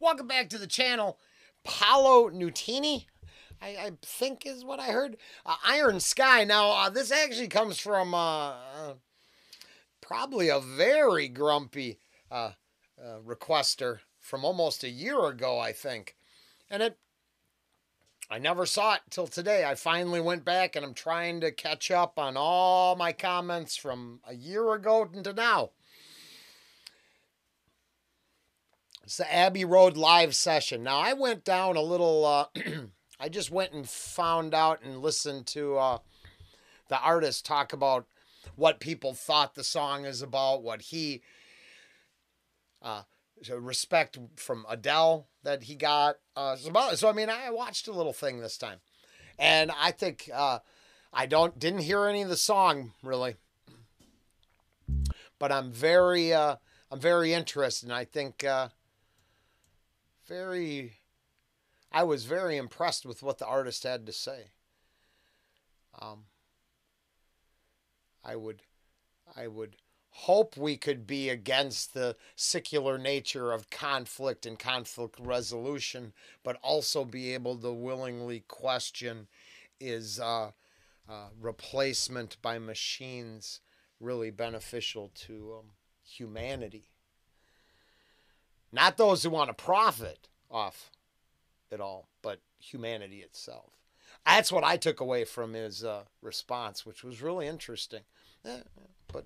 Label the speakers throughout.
Speaker 1: Welcome back to the channel. Paolo Nutini, I think is what I heard. Iron Sky. Now, this actually comes from probably a very grumpy requester from almost a year ago, I think. And I never saw it till today. I finally went back and I'm trying to catch up on all my comments from a year ago to now. It's the Abbey Road live session. Now, I went down a little, I just went and found out and listened to the artist talk about what people thought the song is about, what he, respect from Adele that he got. So, I mean, I watched a little thing this time. And I think I didn't hear any of the song, really. But I'm very interested, and I think... I was very impressed with what the artist had to say. I would hope we could be against the secular nature of conflict and conflict resolution, but also be able to willingly question, is replacement by machines really beneficial to humanity? Not those who want to profit off it all, but humanity itself. That's what I took away from his response, which was really interesting. But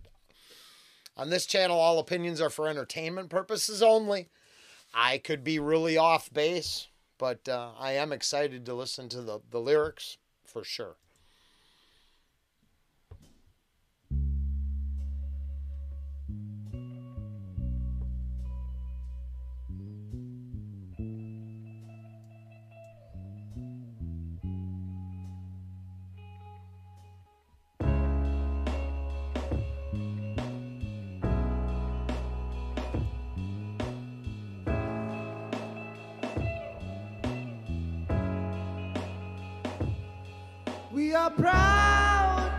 Speaker 1: on this channel, all opinions are for entertainment purposes only. I could be really off base, but I am excited to listen to the lyrics for sure.
Speaker 2: We are proud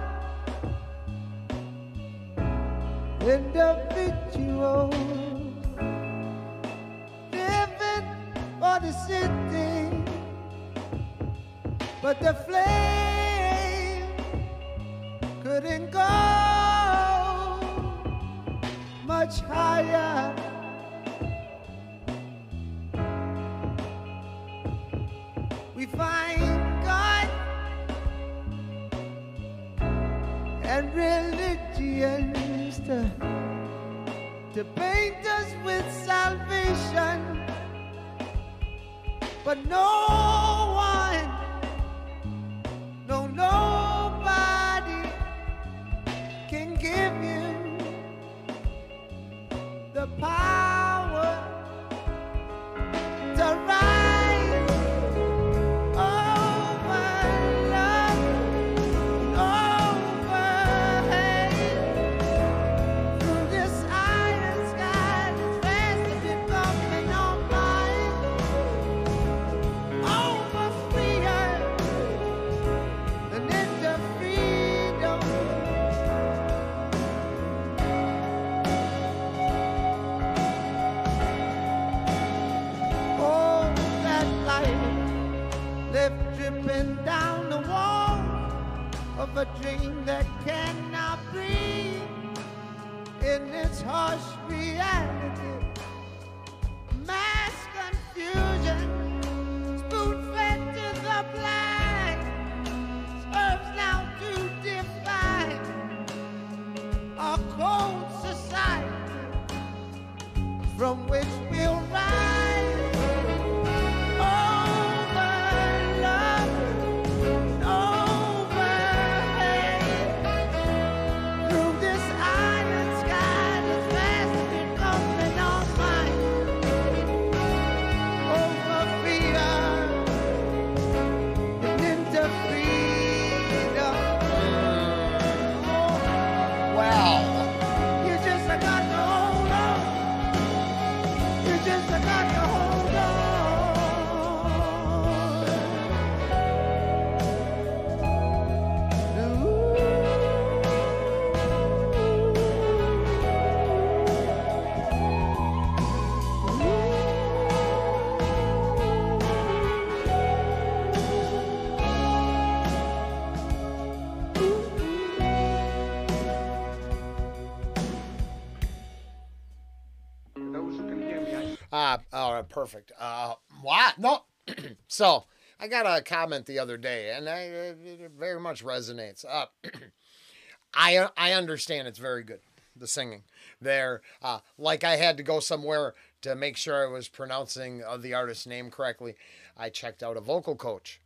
Speaker 2: individuals living for the city, but the flame couldn't go much higher. We find God and religions to paint us with salvation, but no one, nobody can give you the power to rise over love, over hate. Through this iron sky that's fast becoming our mind, over free earth and into freedom. Oh, that light left dripping down the wall of a dream that cannot breathe in its harsh reality. Mass confusion, spoon-fed to the blind, serves now to define our cold society from which we'll rise. Over love, over hate. Through this iron sky that's fast becoming our mind. Over fear and into freedom.
Speaker 1: Wow.
Speaker 2: You just got to hold on. You just got to hold on. Ooh.
Speaker 1: All right, perfect. What? No. So I got a comment the other day, and it very much resonates. I understand it's very good, the singing there. Like I had to go somewhere to make sure I was pronouncing the artist's name correctly. I checked out a vocal coach.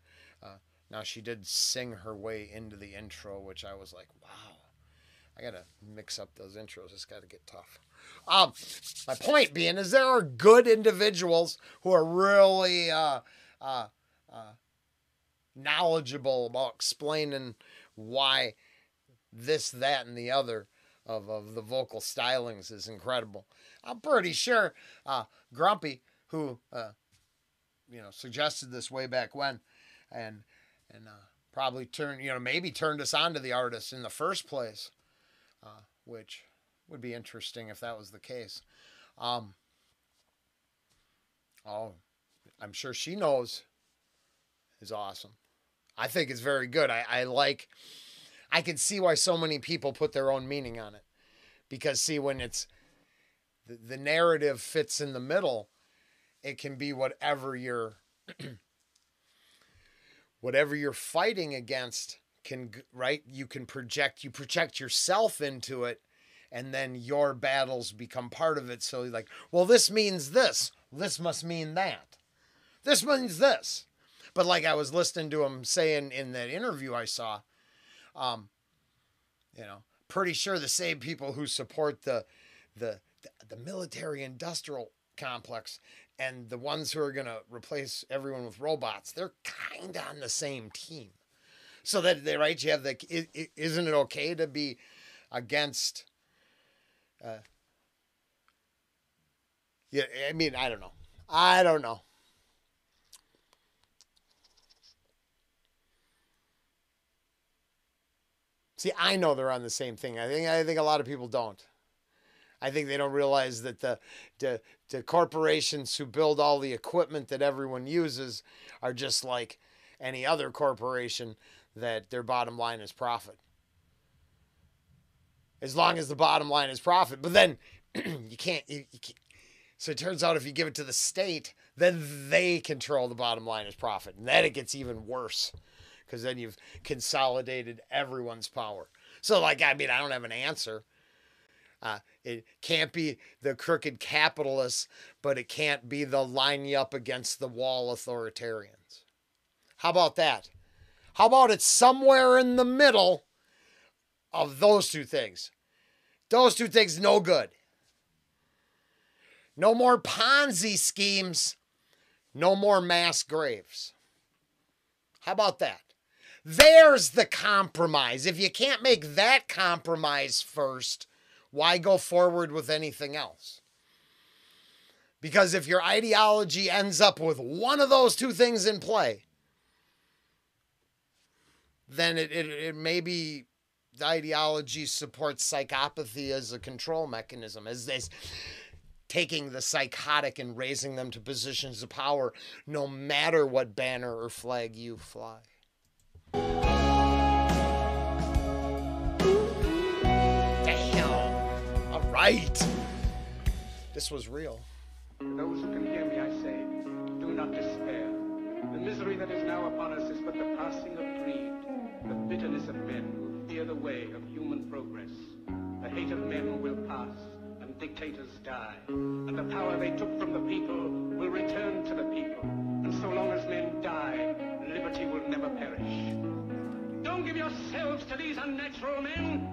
Speaker 1: Now she did sing her way into the intro, which I was like, wow. I gotta mix up those intros. It's gotta get tough. My point being is there are good individuals who are really knowledgeable about explaining why this, that, and the other of the vocal stylings is incredible. I'm pretty sure Grumpy, who suggested this way back when, and probably maybe turned us on to the artist in the first place, which would be interesting if that was the case. I'm sure she knows is awesome. I think it's very good. I can see why so many people put their own meaning on it. Because see, when it's the narrative fits in the middle, it can be whatever you're fighting against right? You project yourself into it, and then your battles become part of it. So you're like, well, this means this. This must mean that. This means this. But like I was listening to him saying in that interview I saw, pretty sure the same people who support the military industrial complex and the ones who are going to replace everyone with robots, they're kind of on the same team. So that right, you have isn't it okay to be against? I mean, I don't know. See, I know they're on the same thing. I think a lot of people don't. I think they don't realize that the corporations who build all the equipment that everyone uses are just like any other corporation, that their bottom line is profit. As long as the bottom line is profit. But then you can't. So it turns out if you give it to the state, then they control the bottom line as profit. And then it gets even worse, because then you've consolidated everyone's power. So I don't have an answer. It can't be the crooked capitalists, but it can't be the line you up against the wall authoritarians. How about that? How about it's somewhere in the middle of those two things? Those two things, no good. No more Ponzi schemes. No more mass graves. How about that? There's the compromise. If you can't make that compromise first, why go forward with anything else? Because if your ideology ends up with one of those two things in play, then it maybe the ideology supports psychopathy as a control mechanism, as taking the psychotic and raising them to positions of power, no matter what banner or flag you fly. Damn. All right. This was real.
Speaker 3: To those who can hear me, I say, do not despair. The misery that is now upon us is but the passing of greed, the bitterness of men who fear the way of human progress. The hate of men will pass, and dictators die, and the power they took from the people will return to the people. And so long as men die, liberty will never perish. Don't give yourselves to these unnatural men,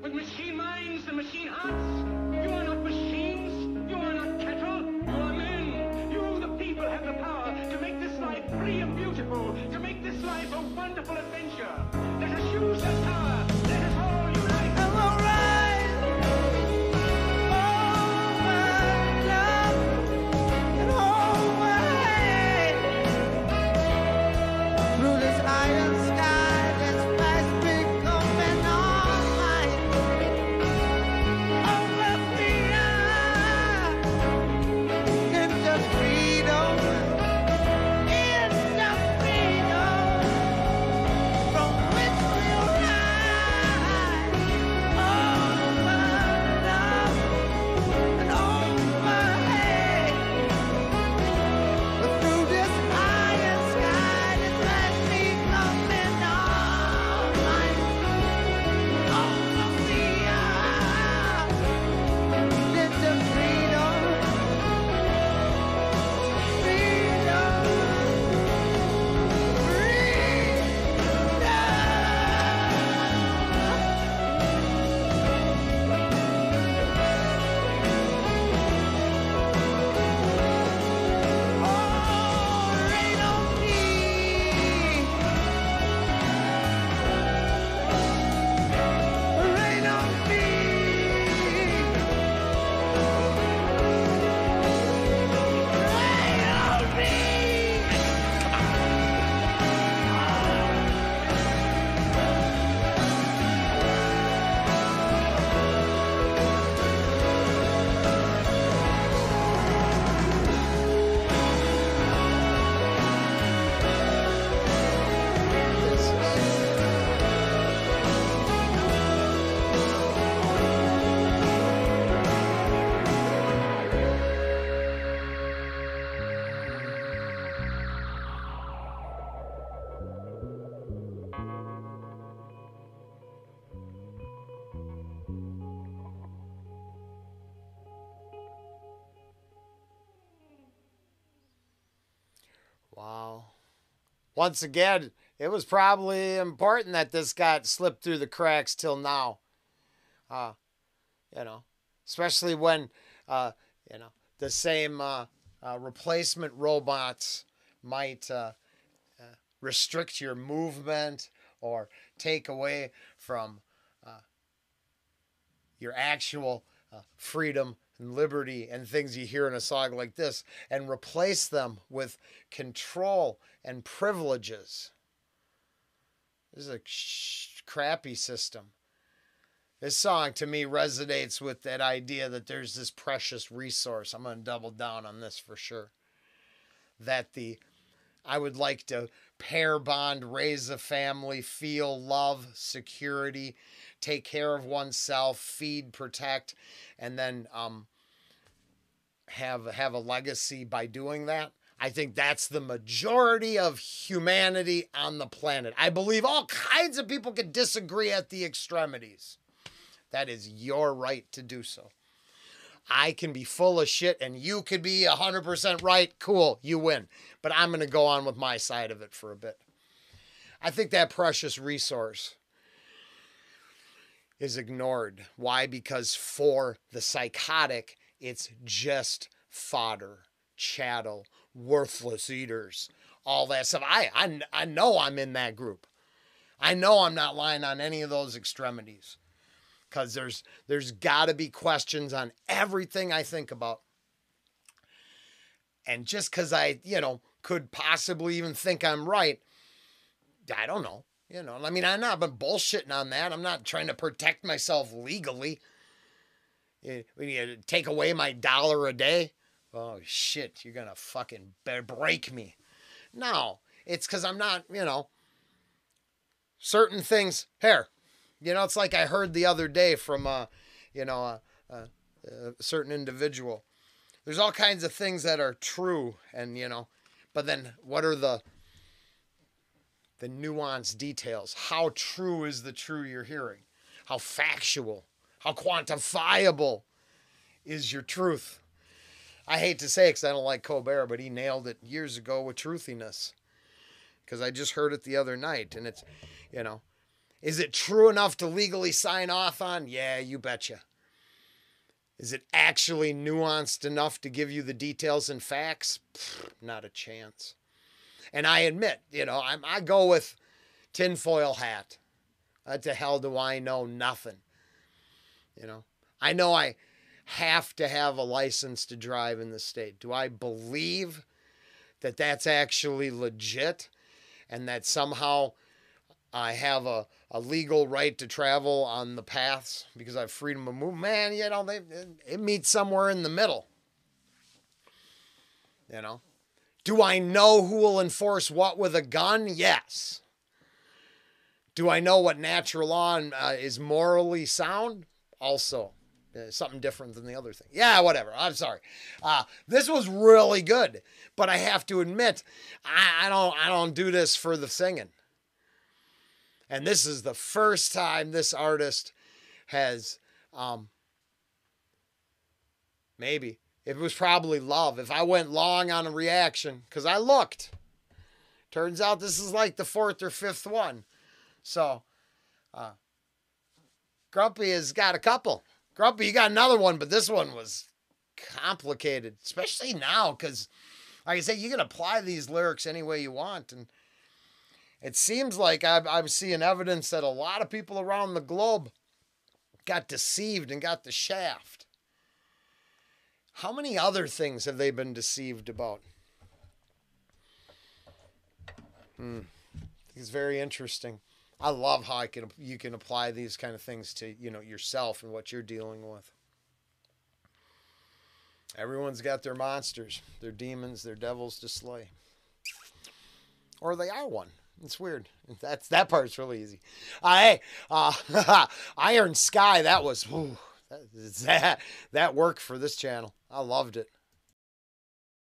Speaker 3: with machine minds and machine hearts. You are not machines, you are not cattle, you are men. You, the people, have the power to make this life free and beautiful, to make this life a wonderful adventure. Let us use that power. Let us all unite.
Speaker 2: I'm alright. Oh my love, and oh my through this iron sky, this fast becoming all mine. Over beyond.
Speaker 1: once again, it was probably important that this got slipped through the cracks till now. You know, especially when, you know, the same replacement robots might restrict your movement or take away from your actual freedom and liberty and things you hear in a song like this, and replace them with control and privileges. This is a crappy system. This song to me resonates with that idea that there's this precious resource. I'm going to double down on this for sure. That I would like to pair bond, raise a family, feel love, security, take care of oneself, feed, protect, and then have a legacy by doing that. I think that's the majority of humanity on the planet. I believe all kinds of people could disagree at the extremities. That is your right to do so. I can be full of shit and you could be 100% right. Cool, you win. But I'm going to go on with my side of it for a bit. I think that precious resource is ignored. Why? Because for the psychotic, it's just fodder, chattel, worthless eaters, all that stuff. I know I'm in that group. I know I'm not lying on any of those extremities. Because there's got to be questions on everything I think about. And just because I, could possibly even think I'm right, I don't know. I mean, I'm not been bullshitting on that. I'm not trying to protect myself legally. When you take away my $1 a day, oh, shit, you're going to fucking break me. No, it's because I'm not, certain things. Here. It's like I heard the other day from, a certain individual. There's all kinds of things that are true, and, but then what are the nuanced details? How true is the true you're hearing? How factual, how quantifiable is your truth? I hate to say it because I don't like Colbert, but he nailed it years ago with truthiness. Because I just heard it the other night, and it's, is it true enough to legally sign off on? Yeah, you betcha. Is it actually nuanced enough to give you the details and facts? Not a chance. And I admit, I go with tinfoil hat. What the hell do I know? Nothing. I know I have to have a license to drive in the state. Do I believe that that's actually legit and that somehow I have a legal right to travel on the paths because I have freedom of movement? Man, it meets somewhere in the middle. Do I know who will enforce what with a gun? Yes. Do I know what natural law is morally sound? Also. Something different than the other thing. Yeah, whatever. I'm sorry. This was really good, but I have to admit, I don't do this for the singing. And this is the first time this artist has, maybe, it was probably love. If I went long on a reaction, because I looked. Turns out this is like the 4th or 5th one. So, Grumpy has got a couple. Grumpy, you got another one, but this one was complicated, especially now, because, like I say, you can apply these lyrics any way you want, and it seems like I'm seeing evidence that a lot of people around the globe got deceived and got the shaft. How many other things have they been deceived about? It's very interesting. I love how you can apply these kind of things to, yourself and what you're dealing with. Everyone's got their monsters, their demons, their devils to slay. Or they are one. It's weird. That part's really easy. Hey, Iron Sky, that was, that worked for this channel. I loved it.